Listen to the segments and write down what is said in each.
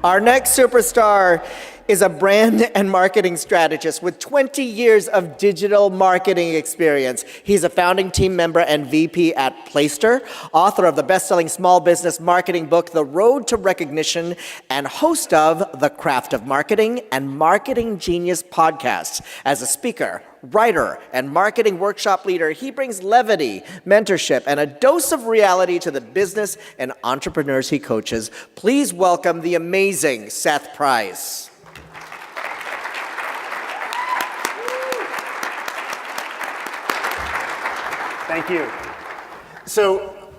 Our next superstar is a brand and marketing strategist with 20 years of digital marketing experience. He's a founding team member and VP at Placester, author of the best-selling small business marketing book, The Road to Recognition, and host of The Craft of Marketing and Marketing Genius podcasts. As a speaker, writer, and marketing workshop leader, he brings levity, mentorship, and a dose of reality to the business and entrepreneurs he coaches. Please welcome the amazing Seth Price. Thank you. So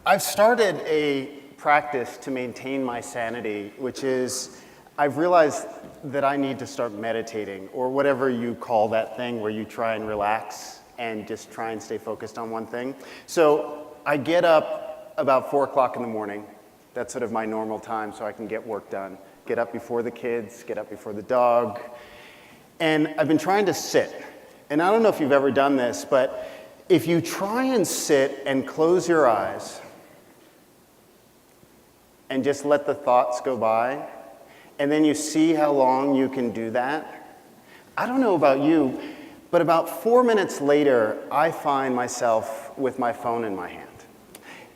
I've started a practice to maintain my sanity, which is I've realized that I need to start meditating, or whatever you call that thing where you try and relax and just try and stay focused on one thing. So I get up about 4 o'clock in the morning. That's sort of my normal time so I can get work done. Get up before the kids, get up before the dog. And I've been trying to sit. And I don't know if you've ever done this, but if you try and sit and close your eyes and just let the thoughts go by, and then you see how long you can do that, I don't know about you, but about 4 minutes later, I find myself with my phone in my hand.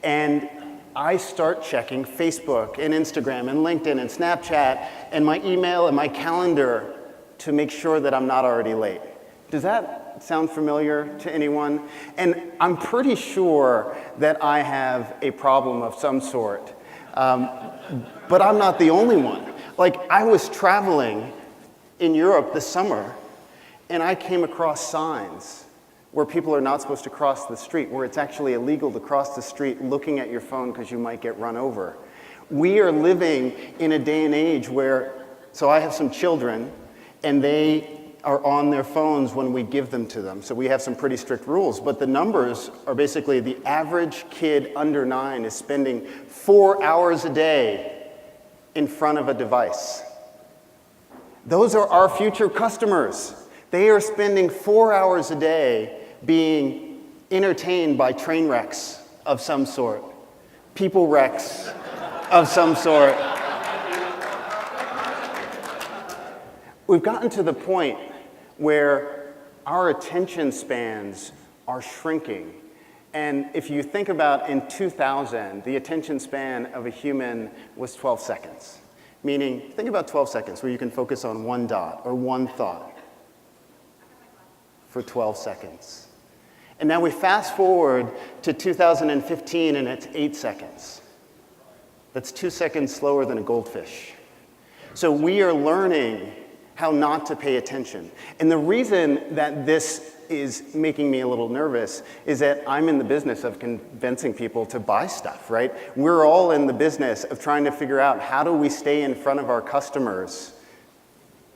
And I start checking Facebook and Instagram and LinkedIn and Snapchat and my email and my calendar to make sure that I'm not already late. Does that sound familiar to anyone? And I'm pretty sure that I have a problem of some sort, but I'm not the only one. Like, I was traveling in Europe this summer, and I came across signs where people are not supposed to cross the street, where it's actually illegal to cross the street looking at your phone because you might get run over. We are living in a day and age where, so I have some children, and they are on their phones when we give them to them. So we have some pretty strict rules, but the numbers are basically the average kid under 9 is spending 4 hours a day in front of a device. Those are our future customers. They are spending 4 hours a day being entertained by train wrecks of some sort, people wrecks of some sort. We've gotten to the point where our attention spans are shrinking. And if you think about in 2000, the attention span of a human was 12 seconds. Meaning, think about 12 seconds where you can focus on one dot or one thought for 12 seconds. And now we fast forward to 2015 and it's 8 seconds. That's 2 seconds slower than a goldfish. So we are learning how not to pay attention. And the reason that this is making me a little nervous is that I'm in the business of convincing people to buy stuff, right? We're all in the business of trying to figure out how do we stay in front of our customers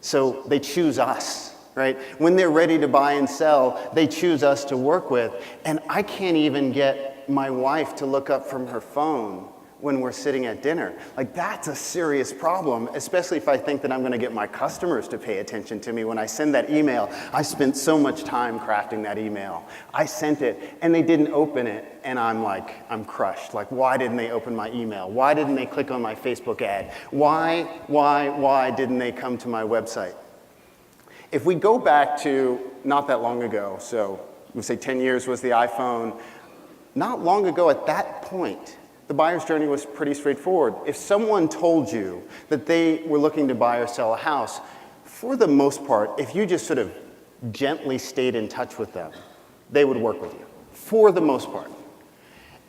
so they choose us, right? When they're ready to buy and sell, they choose us to work with. And I can't even get my wife to look up from her phone when we're sitting at dinner. Like, that's a serious problem, especially if I think that I'm gonna get my customers to pay attention to me when I send that email. I spent so much time crafting that email. I sent it, and they didn't open it, and I'm crushed. Like, why didn't they open my email? Why didn't they click on my Facebook ad? Why didn't they come to my website? If we go back to not that long ago, so we say 10 years was the iPhone, not long ago at that point, the buyer's journey was pretty straightforward. If someone told you that they were looking to buy or sell a house, for the most part, if you just sort of gently stayed in touch with them, they would work with you, for the most part.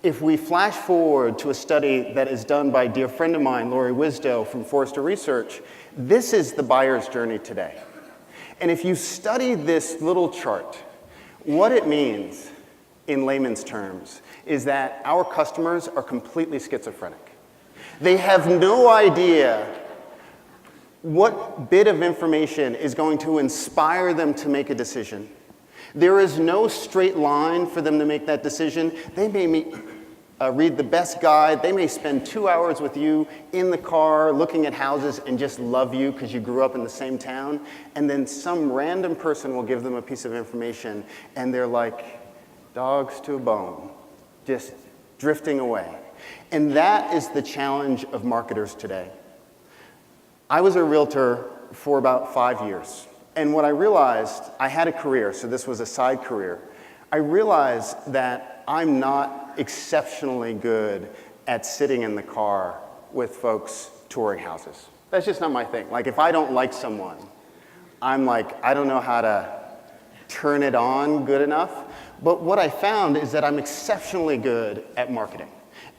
If we flash forward to a study that is done by a dear friend of mine, Lori Wisdow from Forrester Research, this is the buyer's journey today. And if you study this little chart, what it means in layman's terms is that our customers are completely schizophrenic. They have no idea what bit of information is going to inspire them to make a decision. There is no straight line for them to make that decision. They may read the best guide. They may spend 2 hours with you in the car looking at houses and just love you because you grew up in the same town. And then some random person will give them a piece of information and they're like dogs to a bone, just drifting away. And that is the challenge of marketers today. I was a realtor for about 5 years. And what I realized, I had a career, so this was a side career. I realized that I'm not exceptionally good at sitting in the car with folks touring houses. That's just not my thing. Like, if I don't like someone, I'm like, I don't know how to turn it on good enough. But what I found is that I'm exceptionally good at marketing.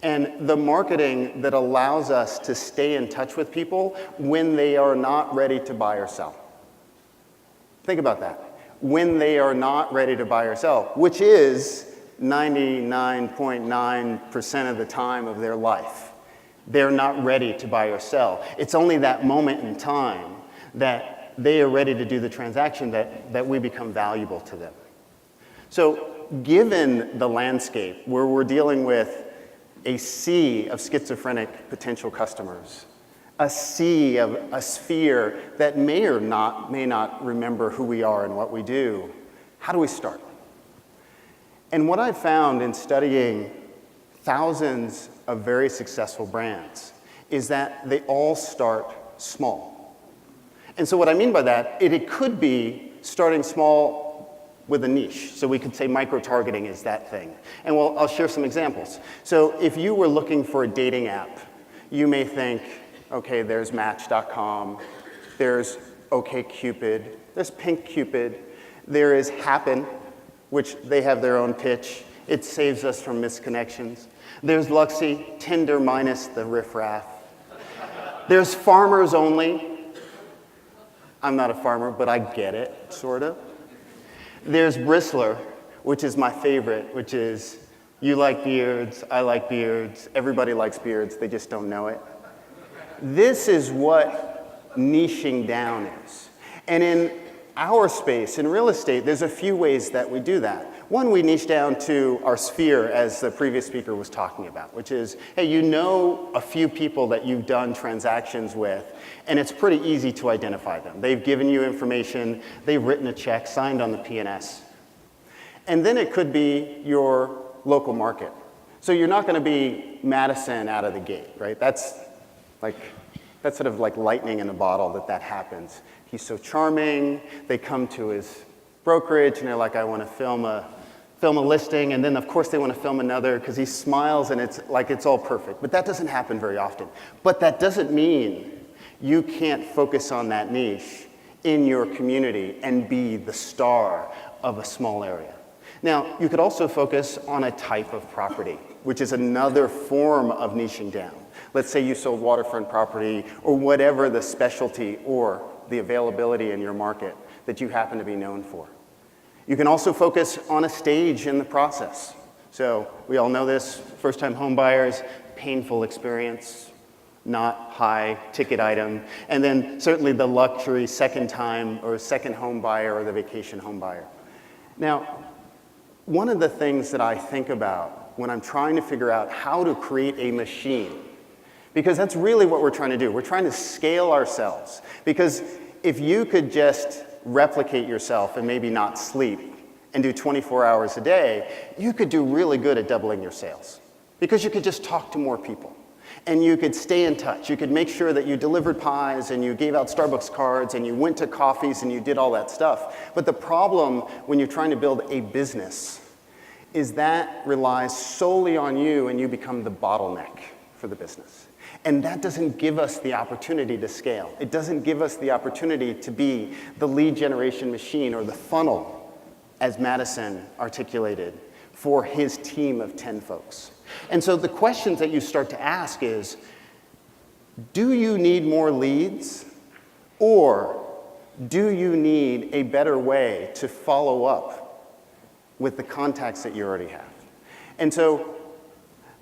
And the marketing that allows us to stay in touch with people when they are not ready to buy or sell. Think about that. When they are not ready to buy or sell, which is 99.9% of the time of their life. They're not ready to buy or sell. It's only that moment in time that they are ready to do the transaction that we become valuable to them. So given the landscape where we're dealing with a sea of schizophrenic potential customers, a sea of a sphere that may or may not remember who we are and what we do, how do we start? And what I've found in studying thousands of very successful brands is that they all start small. And so what I mean by that, it could be starting small with a niche. So we could say micro-targeting is that thing. And I'll share some examples. So if you were looking for a dating app, you may think, okay, there's Match.com, there's OkCupid, there's PinkCupid, there is Happen, which they have their own pitch. It saves us from misconnections. There's Luxy, Tinder minus the riffraff. There's Farmers Only. I'm not a farmer, but I get it, sort of. There's Bristler, which is my favorite, which is you like beards, I like beards, everybody likes beards, they just don't know it. This is what niching down is. And in our space, in real estate, there's a few ways that we do that. One, we niche down to our sphere, as the previous speaker was talking about, which is, hey, you know a few people that you've done transactions with, and it's pretty easy to identify them. They've given you information, they've written a check, signed on the P&S. And then it could be your local market. So you're not going to be Madison out of the gate, right? That's sort of like lightning in a bottle that happens. He's so charming. They come to his brokerage and they're like, I want to film a listing, and then of course they want to film another because he smiles and it's like it's all perfect. But that doesn't happen very often. But that doesn't mean you can't focus on that niche in your community and be the star of a small area. Now, you could also focus on a type of property, which is another form of niching down. Let's say you sold waterfront property or whatever the specialty or the availability in your market that you happen to be known for. You can also focus on a stage in the process. So we all know this, first-time home buyers, painful experience, not high ticket item. And then certainly the luxury second-time or second home buyer or the vacation home buyer. Now, one of the things that I think about when I'm trying to figure out how to create a machine, because that's really what we're trying to do. We're trying to scale ourselves. Because if you could just replicate yourself and maybe not sleep and do 24 hours a day, you could do really good at doubling your sales. Because you could just talk to more people. And you could stay in touch. You could make sure that you delivered pies and you gave out Starbucks cards and you went to coffees and you did all that stuff. But the problem when you're trying to build a business is that relies solely on you and you become the bottleneck for the business. And that doesn't give us the opportunity to scale. It doesn't give us the opportunity to be the lead generation machine or the funnel, as Madison articulated, for his team of 10 folks. And so the questions that you start to ask is, do you need more leads? Or do you need a better way to follow up with the contacts that you already have? And so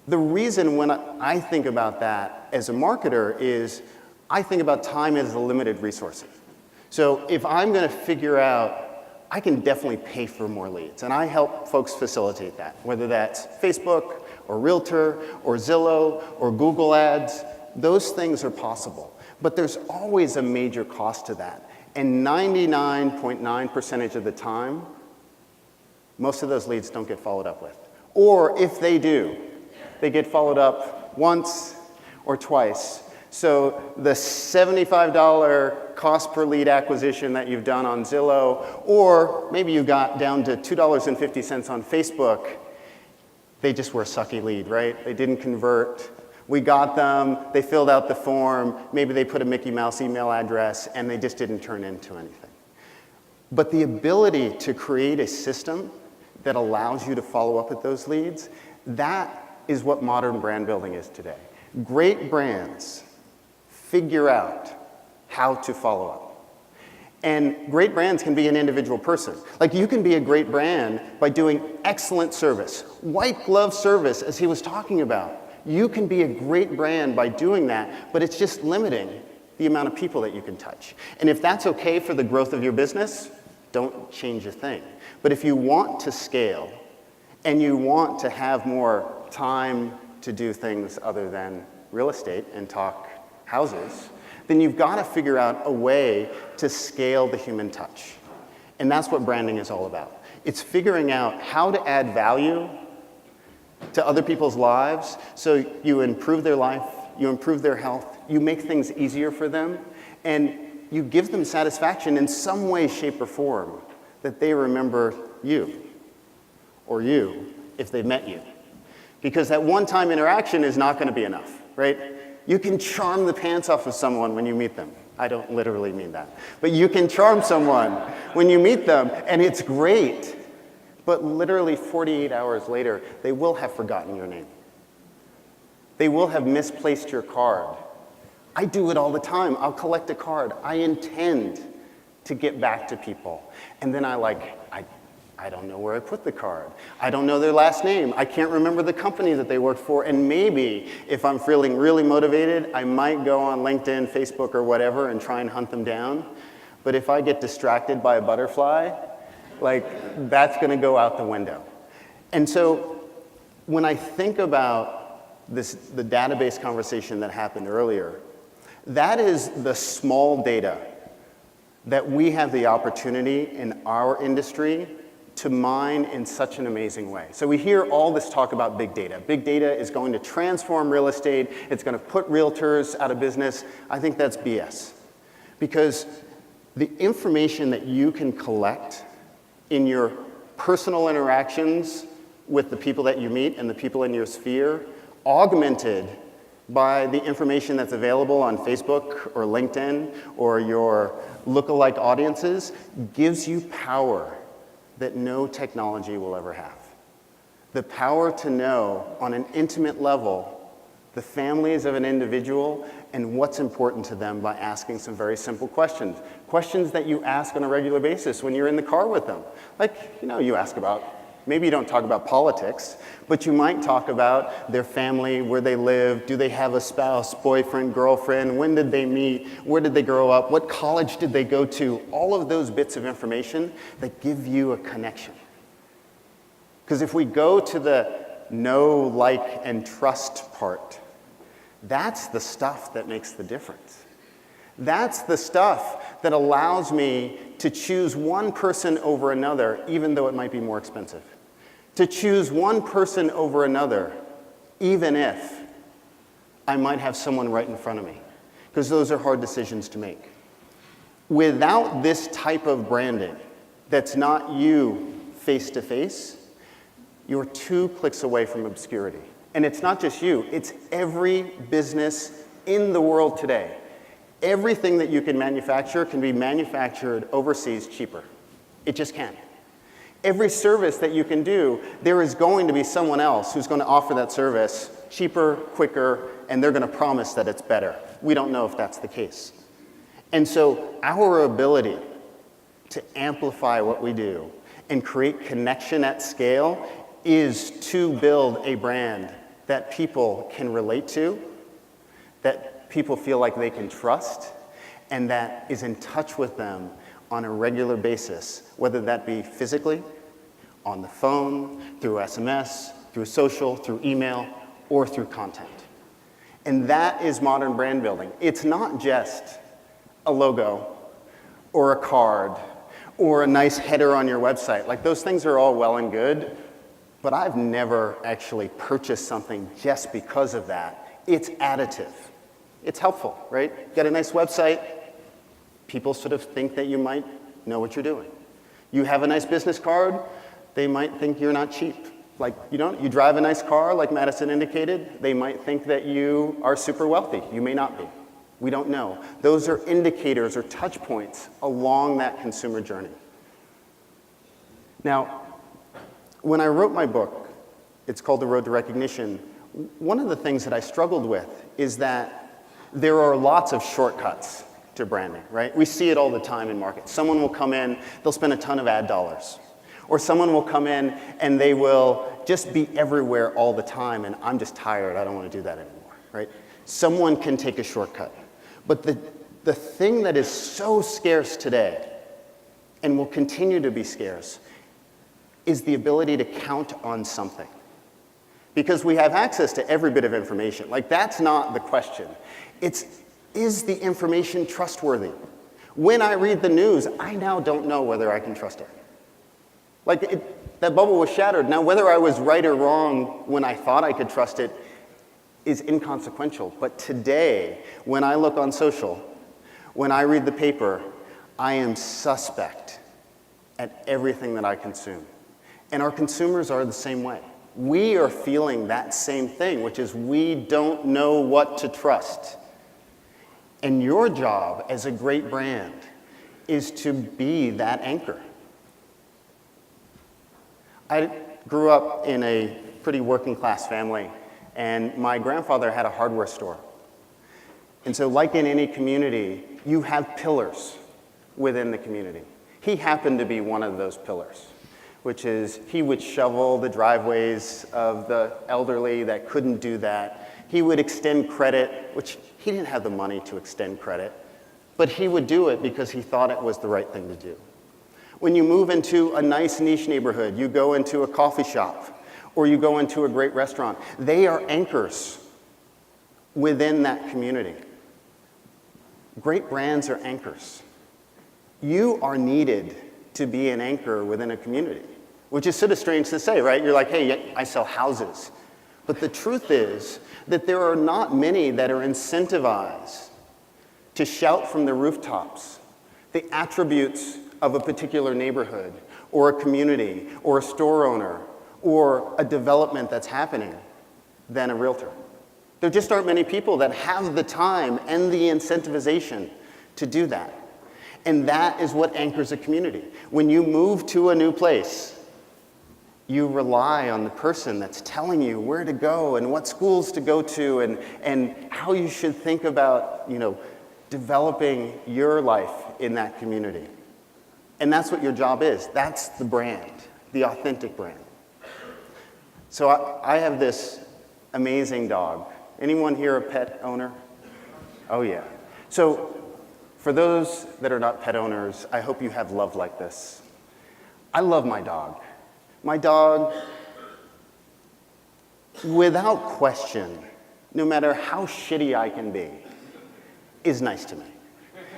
the reason when I think about that as a marketer is I think about time as a limited resource. So if I'm going to figure out, I can definitely pay for more leads. And I help folks facilitate that, whether that's Facebook or Realtor or Zillow or Google Ads. Those things are possible. But there's always a major cost to that. And 99.9% of the time, most of those leads don't get followed up with. Or if they do, they get followed up once or twice, So the $75 cost per lead acquisition that you've done on Zillow, or maybe you got down to $2.50 on Facebook, they just were a sucky lead, right? They didn't convert. We got them, they filled out the form, maybe they put a Mickey Mouse email address, and they just didn't turn into anything. But the ability to create a system that allows you to follow up with those leads, that is what modern brand building is today. Great brands figure out how to follow up. And great brands can be an individual person. Like, you can be a great brand by doing excellent service, white glove service, as he was talking about. You can be a great brand by doing that, but it's just limiting the amount of people that you can touch. And if that's okay for the growth of your business, don't change a thing. But if you want to scale and you want to have more time to do things other than real estate and talk houses, then you've got to figure out a way to scale the human touch. And that's what branding is all about. It's figuring out how to add value to other people's lives so you improve their life, you improve their health, you make things easier for them, and you give them satisfaction in some way, shape, or form that they remember you, or you, if they met you. Because that one-time interaction is not going to be enough, right? You can charm the pants off of someone when you meet them. I don't literally mean that. But you can charm someone when you meet them, and it's great. But literally 48 hours later, they will have forgotten your name. They will have misplaced your card. I do it all the time. I'll collect a card. I intend to get back to people. And then I don't know where I put the card. I don't know their last name. I can't remember the company that they worked for. And maybe if I'm feeling really motivated, I might go on LinkedIn, Facebook, or whatever and try and hunt them down. But if I get distracted by a butterfly, like, that's going to go out the window. And so when I think about the database conversation that happened earlier, that is the small data that we have the opportunity in our industry to mine in such an amazing way. So we hear all this talk about big data. Big data is going to transform real estate. It's going to put realtors out of business. I think that's BS. Because the information that you can collect in your personal interactions with the people that you meet and the people in your sphere, augmented by the information that's available on Facebook or LinkedIn or your lookalike audiences, gives you power that no technology will ever have. The power to know on an intimate level the families of an individual and what's important to them by asking some very simple questions. Questions that you ask on a regular basis when you're in the car with them. Like, you ask about, maybe you don't talk about politics, but you might talk about their family, where they live, do they have a spouse, boyfriend, girlfriend, when did they meet, where did they grow up, what college did they go to, all of those bits of information that give you a connection. Because if we go to the know, like, and trust part, that's the stuff that makes the difference. That's the stuff that allows me to choose one person over another, even though it might be more expensive. To choose one person over another, even if I might have someone right in front of me, because those are hard decisions to make. Without this type of branding, that's not you face to face, you're 2 clicks away from obscurity. And it's not just you, it's every business in the world today. Everything that you can manufacture can be manufactured overseas cheaper. It just can. Every service that you can do, there is going to be someone else who's going to offer that service cheaper, quicker, and they're going to promise that it's better. We don't know if that's the case. And so our ability to amplify what we do and create connection at scale is to build a brand that people can relate to, that people feel like they can trust, and that is in touch with them on a regular basis, whether that be physically, on the phone, through SMS, through social, through email, or through content. And that is modern brand building. It's not just a logo or a card or a nice header on your website. Like, those things are all well and good, but I've never actually purchased something just because of that. It's additive. It's helpful, right? Got a nice website, people sort of think that you might know what you're doing. You have a nice business card, they might think you're not cheap. Like, you drive a nice car, like Madison indicated, they might think that you are super wealthy. You may not be. We don't know. Those are indicators or touch points along that consumer journey. Now, when I wrote my book, it's called The Road to Recognition, one of the things that I struggled with is that there are lots of shortcuts to branding, right? We see it all the time in markets. Someone will come in, they'll spend a ton of ad dollars. Or someone will come in and they will just be everywhere all the time, and I'm just tired, I don't want to do that anymore, right? Someone can take a shortcut. But the thing that is so scarce today, and will continue to be scarce, is the ability to count on something. Because we have access to every bit of information. Like, that's not the question. It's, is the information trustworthy? When I read the news, I now don't know whether I can trust it. Like, that bubble was shattered. Now, whether I was right or wrong when I thought I could trust it is inconsequential. But today, when I look on social, when I read the paper, I am suspect at everything that I consume. And our consumers are the same way. We are feeling that same thing, which is we don't know what to trust. And your job as a great brand is to be that anchor. I grew up in a pretty working class family, and my grandfather had a hardware store. And so, like in any community, you have pillars within the community. He happened to be one of those pillars, which is he would shovel the driveways of the elderly that couldn't do that. He would extend credit, which he didn't have the money to extend credit, but he would do it because he thought it was the right thing to do. When you move into a nice niche neighborhood, you go into a coffee shop, or you go into a great restaurant, they are anchors within that community. Great brands are anchors. You are needed to be an anchor within a community, which is sort of strange to say, right? You're like, hey, I sell houses. But the truth is that there are not many that are incentivized to shout from the rooftops the attributes of a particular neighborhood or a community or a store owner or a development that's happening than a realtor. There just aren't many people that have the time and the incentivization to do that. And that is what anchors a community. When you move to a new place, you rely on the person that's telling you where to go and what schools to go to and how you should think about, developing your life in that community. And that's what your job is. That's the brand, the authentic brand. So I have this amazing dog. Anyone here a pet owner? Oh, yeah. So for those that are not pet owners, I hope you have love like this. I love my dog. My dog, without question, no matter how shitty I can be, is nice to me.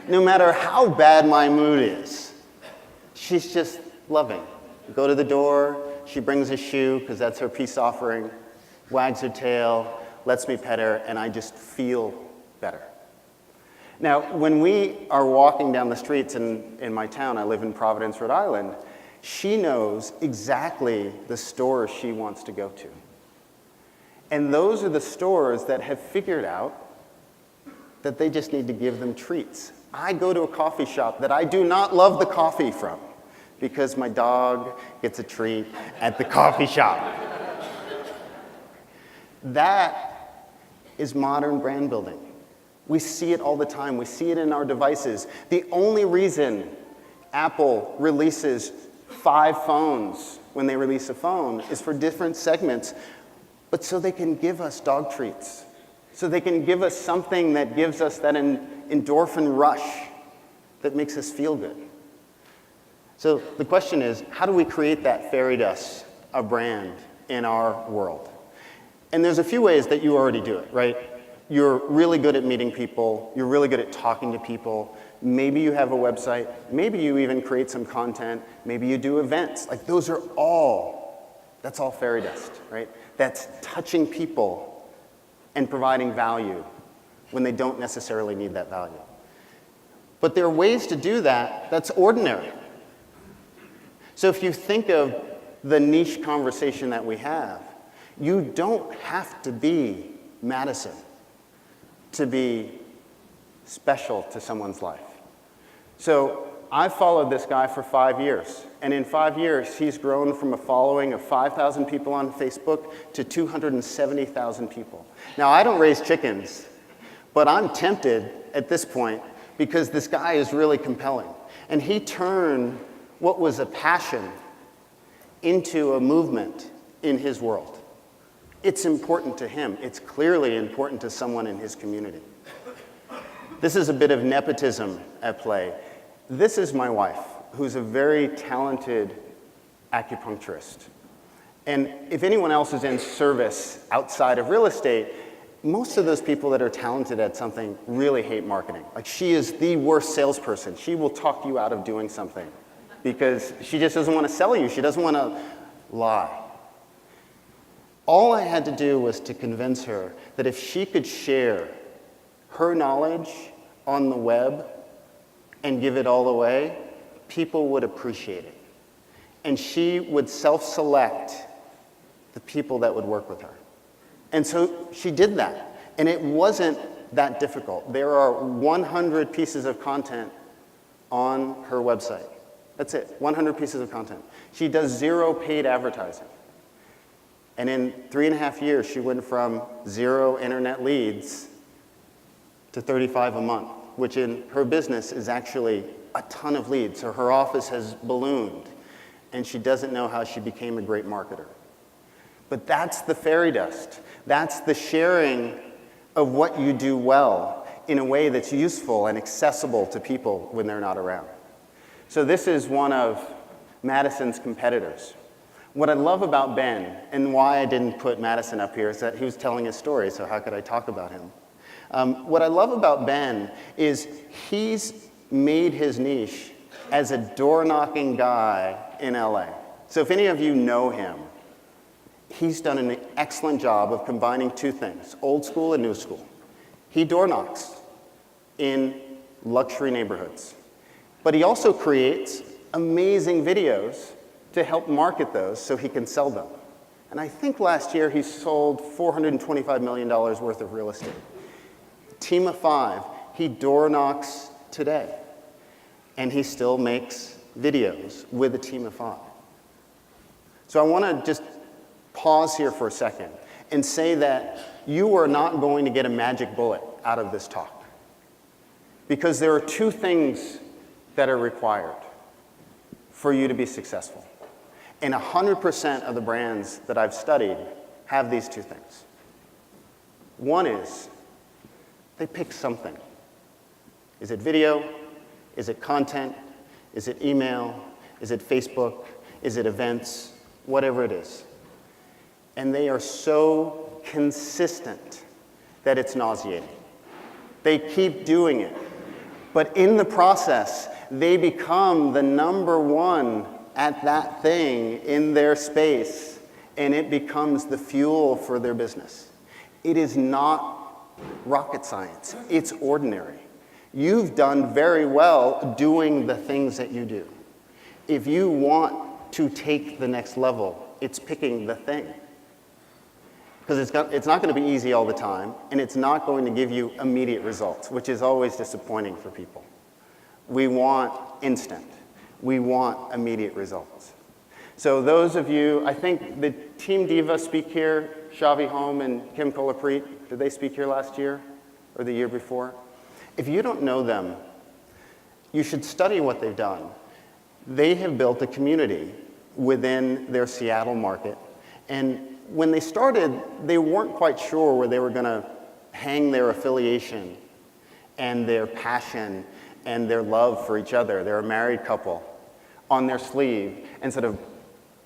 No matter how bad my mood is, she's just loving. Go to the door, she brings a shoe, because that's her peace offering, wags her tail, lets me pet her, and I just feel better. Now, when we are walking down the streets in my town, I live in Providence, Rhode Island, she knows exactly the stores she wants to go to. And those are the stores that have figured out that they just need to give them treats. I go to a coffee shop that I do not love the coffee from because my dog gets a treat at the coffee shop. That is modern brand building. We see it all the time. We see it in our devices. The only reason Apple releases 5 phones when they release a phone is for different segments, but so they can give us dog treats, so they can give us something that gives us that endorphin rush that makes us feel good. So the question is, how do we create that fairy dust of brand in our world? And there's a few ways that you already do it, right? You're really good at meeting people. You're really good at talking to people. Maybe you have a website. Maybe you even create some content. Maybe you do events. Like, that's all fairy dust, right? That's touching people and providing value when they don't necessarily need that value. But there are ways to do that that's ordinary. So if you think of the niche conversation that we have, you don't have to be Madison to be special to someone's life. So I've followed this guy for 5 years, and in 5 years, he's grown from a following of 5,000 people on Facebook to 270,000 people. Now, I don't raise chickens, but I'm tempted at this point because this guy is really compelling. And he turned what was a passion into a movement in his world. It's important to him. It's clearly important to someone in his community. This is a bit of nepotism at play. This is my wife, who's a very talented acupuncturist. And if anyone else is in service outside of real estate, most of those people that are talented at something really hate marketing. Like, she is the worst salesperson. She will talk you out of doing something because she just doesn't want to sell you. She doesn't want to lie. All I had to do was to convince her that if she could share her knowledge on the web and give it all away, people would appreciate it. And she would self-select the people that would work with her. And so she did that. And it wasn't that difficult. There are 100 pieces of content on her website. That's it, 100 pieces of content. She does 0 paid advertising. And in 3.5 years, she went from 0 internet leads to 35 a month, which in her business is actually a ton of leads. So her office has ballooned, and she doesn't know how she became a great marketer. But that's the fairy dust. That's the sharing of what you do well in a way that's useful and accessible to people when they're not around. So this is one of Madison's competitors. What I love about Ben, and why I didn't put Madison up here, is that he was telling his story, so how could I talk about him? What I love about Ben is he's made his niche as a door-knocking guy in LA. So if any of you know him, he's done an excellent job of combining 2 things, old school and new school. He door knocks in luxury neighborhoods, but he also creates amazing videos to help market those so he can sell them. And I think last year he sold $425 million worth of real estate. Team of 5, he door knocks today, and he still makes videos with a team of 5. So I want to just pause here for a second and say that you are not going to get a magic bullet out of this talk, because there are 2 things that are required for you to be successful. And 100% of the brands that I've studied have these 2 things. One is they pick something. Is it video? Is it content? Is it email? Is it Facebook? Is it events? Whatever it is. And they are so consistent that it's nauseating. They keep doing it. But in the process, they become the number 1 at that thing in their space, and it becomes the fuel for their business. It is not rocket science. It's ordinary. You've done very well doing the things that you do. If you want to take the next level, it's picking the thing. Because it's not going to be easy all the time, and it's not going to give you immediate results, which is always disappointing for people. We want instant. We want immediate results. So those of you, I think the Team Diva speak here, Shavi Home and Kim Kolapreet, did they speak here last year or the year before? If you don't know them, you should study what they've done. They have built a community within their Seattle market, and when they started, they weren't quite sure where they were going to hang their affiliation and their passion and their love for each other. They're a married couple on their sleeve and sort of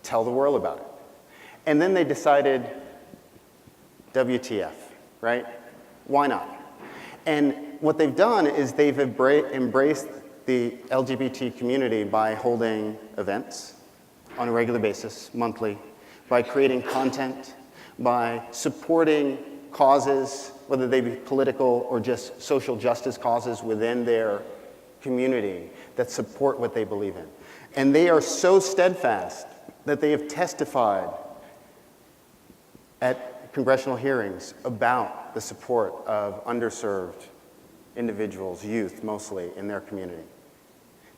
tell the world about it. And then they decided, WTF, right? Why not? And what they've done is they've embraced the LGBT community by holding events on a regular basis, monthly, by creating content, by supporting causes whether they be political or just social justice causes within their community that support what they believe in. And they are so steadfast that they have testified at congressional hearings about the support of underserved individuals, youth mostly, in their community.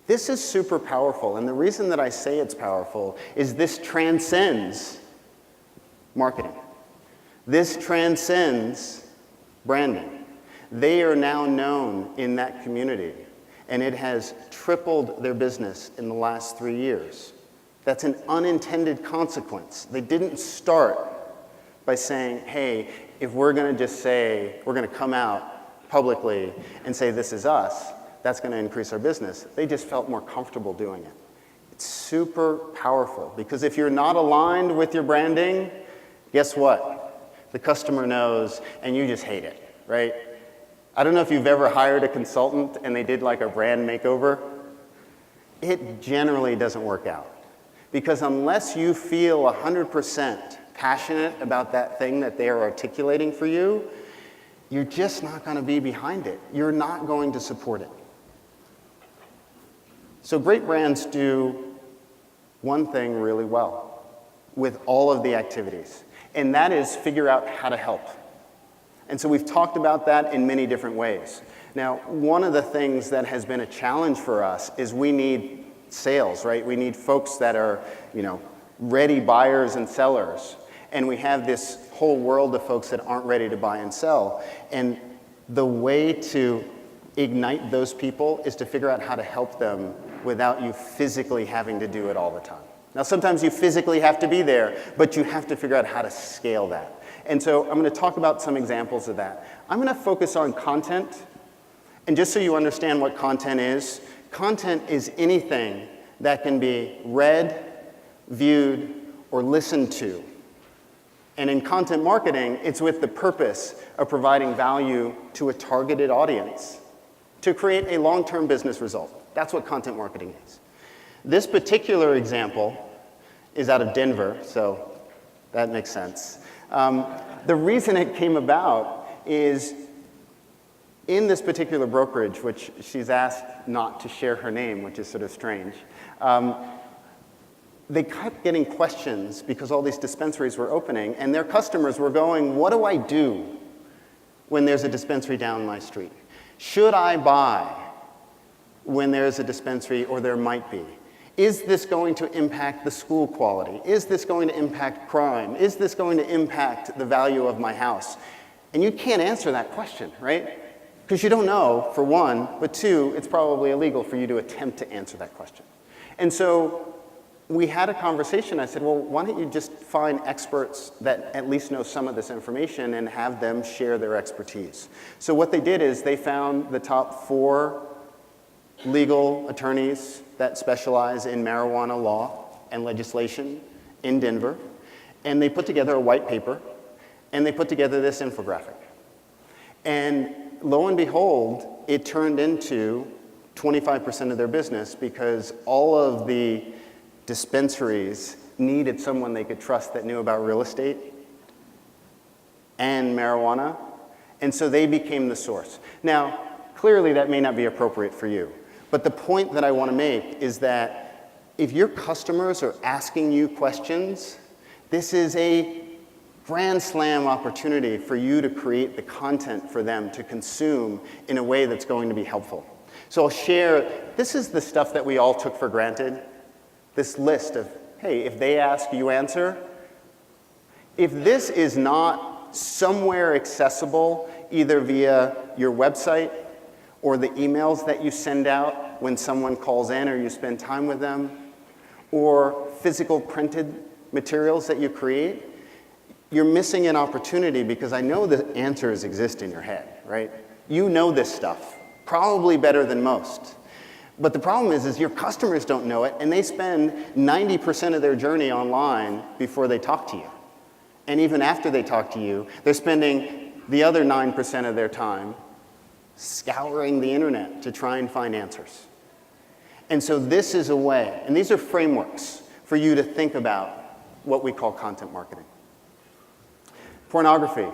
This is super powerful, and the reason that I say it's powerful is this transcends marketing. This transcends branding. They are now known in that community, and it has tripled their business in the last 3 years. That's an unintended consequence. They didn't start by saying, hey, if we're going to just say, we're going to come out publicly and say this is us, that's going to increase our business. They just felt more comfortable doing it. It's super powerful, because if you're not aligned with your branding, guess what? The customer knows, and you just hate it, right? I don't know if you've ever hired a consultant and they did like a brand makeover. It generally doesn't work out, because unless you feel 100% passionate about that thing that they are articulating for you, you're just not going to be behind it. You're not going to support it. So great brands do one thing really well with all of the activities, and that is figure out how to help. And so we've talked about that in many different ways. Now, one of the things that has been a challenge for us is we need sales, right? We need folks that are, ready buyers and sellers. And we have this whole world of folks that aren't ready to buy and sell. And the way to ignite those people is to figure out how to help them without you physically having to do it all the time. Now, sometimes you physically have to be there, but you have to figure out how to scale that. And so I'm going to talk about some examples of that. I'm going to focus on content. And just so you understand what content is anything that can be read, viewed, or listened to. And in content marketing, it's with the purpose of providing value to a targeted audience to create a long-term business result. That's what content marketing is. This particular example is out of Denver, so that makes sense. The reason it came about is in this particular brokerage, which she's asked not to share her name, which is sort of strange, they kept getting questions because all these dispensaries were opening, and their customers were going, what do I do when there's a dispensary down my street? Should I buy when there's a dispensary, or there might be? Is this going to impact the school quality? Is this going to impact crime? Is this going to impact the value of my house? And you can't answer that question, right? Because you don't know, for one, but two, it's probably illegal for you to attempt to answer that question. And so we had a conversation. I said, well, why don't you just find experts that at least know some of this information and have them share their expertise? So what they did is they found the top 4 legal attorneys that specialize in marijuana law and legislation in Denver, and they put together a white paper, and they put together this infographic. And lo and behold, it turned into 25% of their business, because all of the dispensaries needed someone they could trust that knew about real estate and marijuana, and so they became the source. Now, clearly that may not be appropriate for you, but the point that I want to make is that if your customers are asking you questions, this is a grand slam opportunity for you to create the content for them to consume in a way that's going to be helpful. So I'll share, this is the stuff that we all took for granted. This list of, hey, if they ask, you answer. If this is not somewhere accessible, either via your website or the emails that you send out when someone calls in or you spend time with them, or physical printed materials that you create, you're missing an opportunity, because I know the answers exist in your head, right? You know this stuff, probably better than most. But the problem is your customers don't know it, and they spend 90% of their journey online before they talk to you. And even after they talk to you, they're spending the other 9% of their time scouring the internet to try and find answers. And so this is a way, and these are frameworks for you to think about what we call content marketing. Pornography.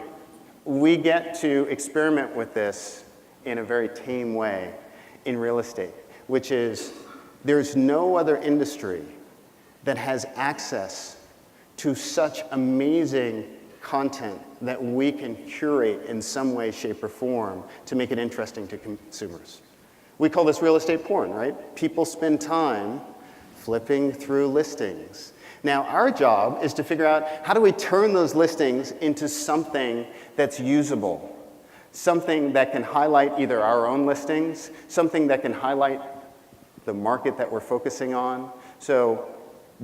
we get to experiment with this in a very tame way in real estate, which is there's no other industry that has access to such amazing content that we can curate in some way, shape, or form to make it interesting to consumers. We call this real estate porn, right? People spend time flipping through listings. Now, our job is to figure out how do we turn those listings into something that's usable, something that can highlight either our own listings, something that can highlight the market that we're focusing on. So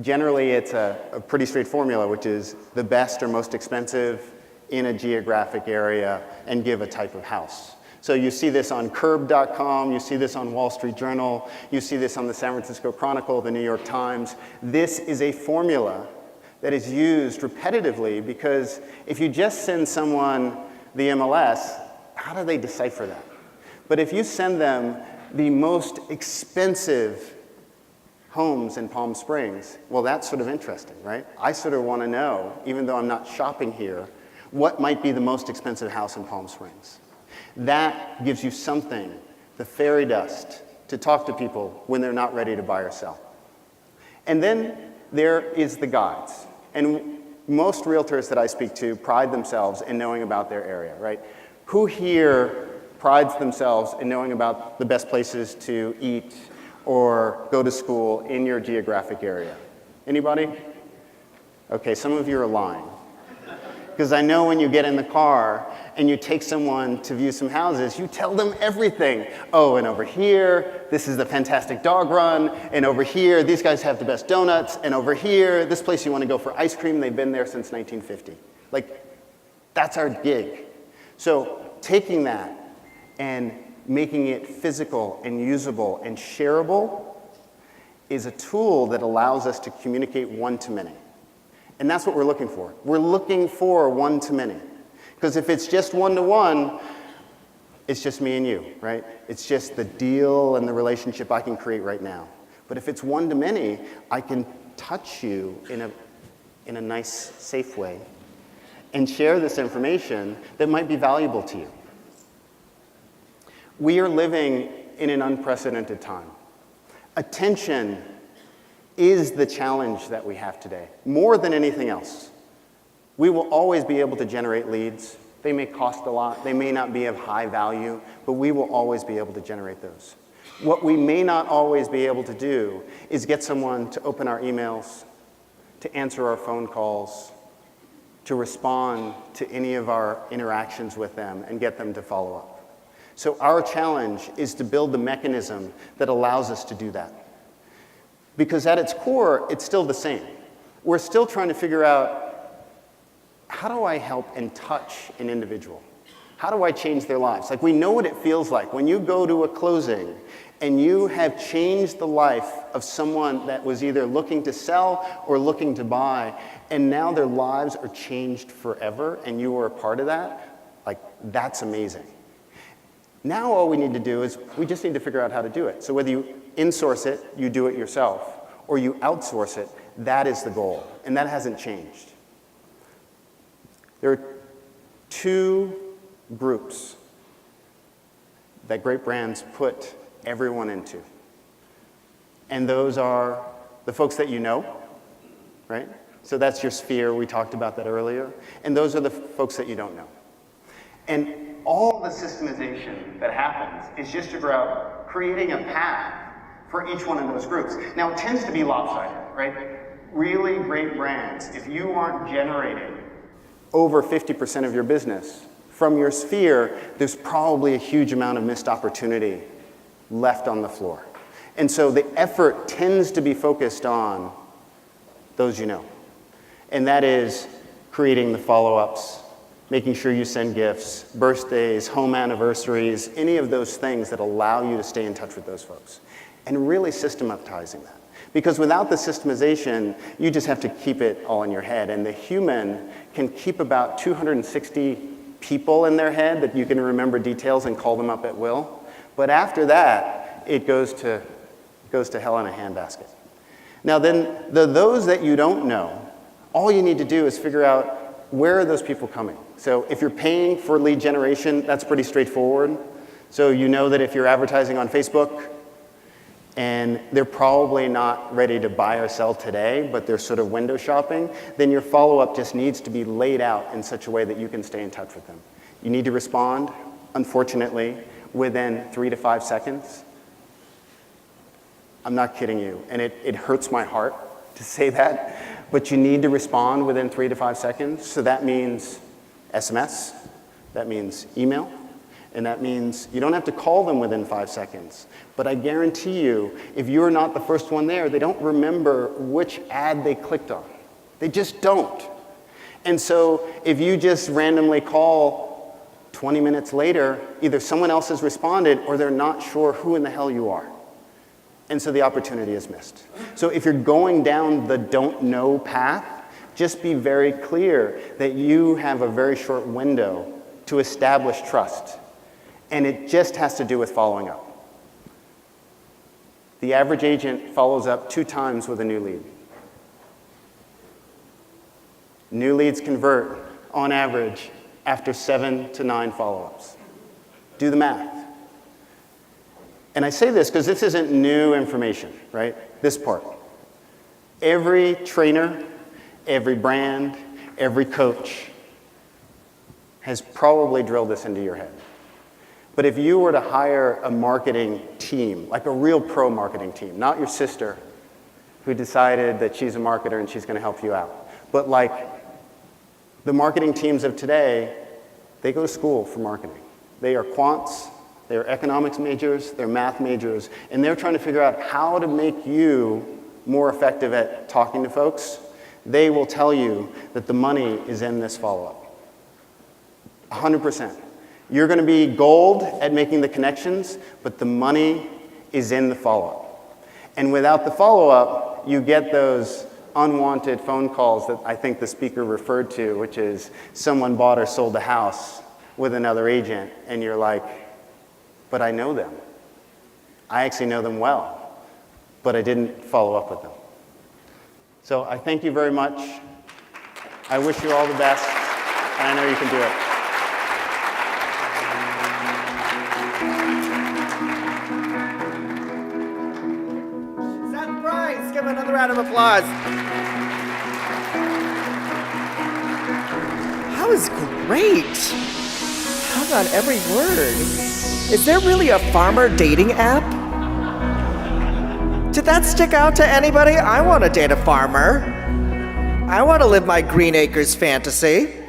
generally, it's a pretty straight formula, which is the best or most expensive in a geographic area and give a type of house. So you see this on Curb.com, you see this on Wall Street Journal, you see this on the San Francisco Chronicle, the New York Times. This is a formula that is used repetitively because if you just send someone the MLS, how do they decipher that? But if you send them the most expensive homes in Palm Springs, well, that's sort of interesting, right? I sort of want to know, even though I'm not shopping here, what might be the most expensive house in Palm Springs. That gives you something, the fairy dust, to talk to people when they're not ready to buy or sell. And then there is the guides. And most realtors that I speak to pride themselves in knowing about their area, right? Who here prides themselves in knowing about the best places to eat or go to school in your geographic area? Anybody? Okay, some of you are lying. Because I know when you get in the car and you take someone to view some houses, you tell them everything. Oh, and over here, this is the fantastic dog run, and over here, these guys have the best donuts, and over here, this place you want to go for ice cream, they've been there since 1950. Like, that's our gig. So taking that and making it physical and usable and shareable is a tool that allows us to communicate one-to-many. And that's what we're looking for. We're looking for one-to-many. Because if it's just one-to-one, it's just me and you, right? It's just the deal and the relationship I can create right now. But if it's one-to-many, I can touch you in a nice, safe way and share this information that might be valuable to you. We are living in an unprecedented time. Attention is the challenge that we have today, more than anything else. We will always be able to generate leads. They may cost a lot, they may not be of high value, but we will always be able to generate those. What we may not always be able to do is get someone to open our emails, to answer our phone calls, to respond to any of our interactions with them and get them to follow up. So our challenge is to build the mechanism that allows us to do that. Because at its core, it's still the same. We're still trying to figure out, how do I help and touch an individual? How do I change their lives? Like, we know what it feels like when you go to a closing and you have changed the life of someone that was either looking to sell or looking to buy, and now their lives are changed forever, and you were a part of that. Like, that's amazing. Now all we need to do is we just need to figure out how to do it. So whether you insource it, you do it yourself, or you outsource it, that is the goal, and that hasn't changed. There are two groups that great brands put everyone into. And those are the folks that you know, right? So that's your sphere, we talked about that earlier. And those are the folks that you don't know. And all the systemization that happens is just about creating a path for each one of those groups. Now, it tends to be lopsided, right? Really great brands, if you aren't generating over 50% of your business from your sphere, there's probably a huge amount of missed opportunity left on the floor. And so the effort tends to be focused on those you know. And that is creating the follow-ups, making sure you send gifts, birthdays, home anniversaries, any of those things that allow you to stay in touch with those folks. And really systematizing that. Because without the systemization, you just have to keep it all in your head. And the human can keep about 260 people in their head that you can remember details and call them up at will. But after that, it goes to hell in a handbasket. Now then, those that you don't know, all you need to do is figure out where are those people coming? So if you're paying for lead generation, that's pretty straightforward. So you know that if you're advertising on Facebook and they're probably not ready to buy or sell today, but they're sort of window shopping, then your follow-up just needs to be laid out in such a way that you can stay in touch with them. You need to respond, unfortunately, within 3 to 5 seconds. I'm not kidding you, and it hurts my heart to say that, but you need to respond within 3 to 5 seconds. So that means SMS, that means email, and that means you don't have to call them within 5 seconds. But I guarantee you, if you're not the first one there, they don't remember which ad they clicked on. They just don't. And so if you just randomly call 20 minutes later, either someone else has responded or they're not sure who in the hell you are. And so the opportunity is missed. So if you're going down the don't know path, just be very clear that you have a very short window to establish trust. And it just has to do with following up. The average agent follows up 2 times with a new lead. New leads convert, on average, after 7 to 9 follow-ups. Do the math. And I say this because this isn't new information, right? This part. Every trainer, every brand, every coach has probably drilled this into your head. But if you were to hire a marketing team, like a real pro marketing team, not your sister who decided that she's a marketer and she's going to help you out, but like the marketing teams of today, they go to school for marketing. They are quants, they're economics majors, they're math majors, and they're trying to figure out how to make you more effective at talking to folks. They will tell you that the money is in this follow-up. 100%. You're going to be gold at making the connections, but the money is in the follow-up. And without the follow-up, you get those unwanted phone calls that I think the speaker referred to, which is someone bought or sold a house with another agent, and you're like, but I know them. I actually know them well, but I didn't follow up with them. So I thank you very much. I wish you all the best, and I know you can do it. Seth Price, give him another round of applause. That was great. Hung on every word. Is there really a farmer dating app? Did that stick out to anybody? I want to date a farmer. I want to live my Green Acres fantasy.